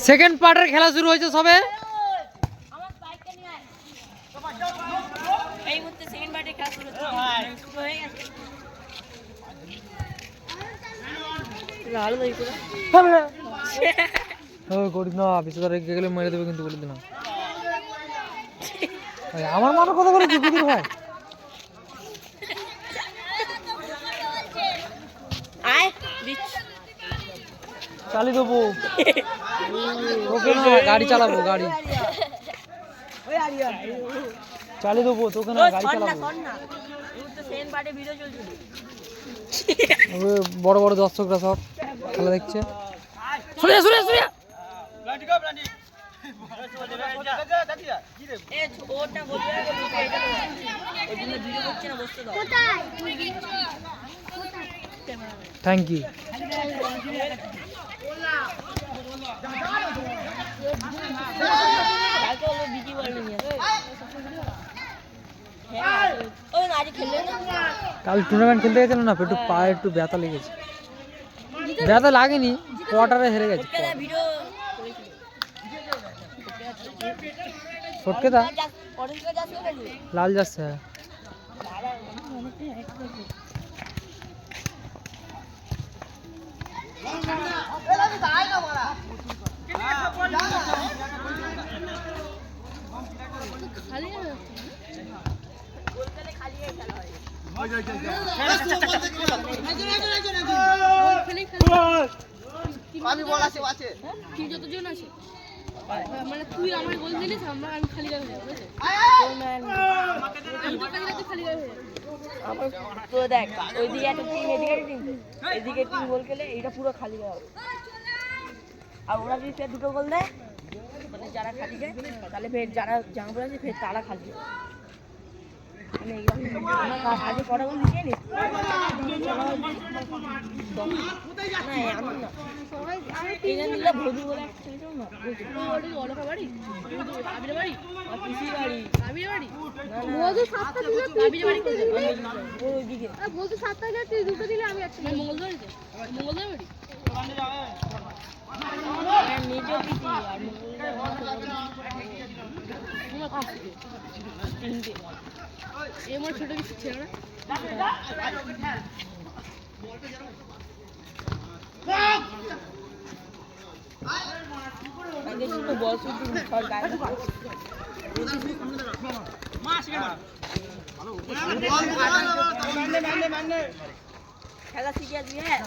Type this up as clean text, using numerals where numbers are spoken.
Second পার্টের খেলা শুরু হয়েছে সবে। এই মুহূর্তে সেকেন্ড পার্টের খেলা শুরু হয়ে গেছে। গেলে মেরে দেবে কিন্তু বলে দিলাম। আমার মাথা কথা বলে ভাই চালিয়ে দেবো তোকে না, গাড়ি চালাবো, গাড়ি চালিয়ে দেবো তোকে না, গাড়ি চালাবো। বড় বড় দর্শকরা সব খেলা দেখছে। Thank you. কাল টুর্নামেন্ট খেলতে গেছিল না, একটু পায়ে একটু ব্যথা লেগেছে। ব্যথা লাগেনি, কোয়ার্টারে হেরে গেছে। ফটকে দা লাল যাচ্ছে। আমি বল আছে আছে কি যতজন আছে মানে তুই আমার গোল দিলিস আমরা আমি খালি গায়ে হয়ে যাবো আমার তো দেখ ওইদিকে একটা টিম এদিকে একটা টিম এদিকে টিম গোল খেলে এইটা পুরো খালি গায়ে হবে আর ওরা যদি ফের দুটো গোল দেয় মানে যারা খালি যায় তাহলে ফের যারা জামা পড়ে আছে ফের তারা খালি যায় মানে আগে কটা গোল লিখে নিস এমন ছোট কিছু ছিল না খেলা শিখে আসবি হ্যাঁ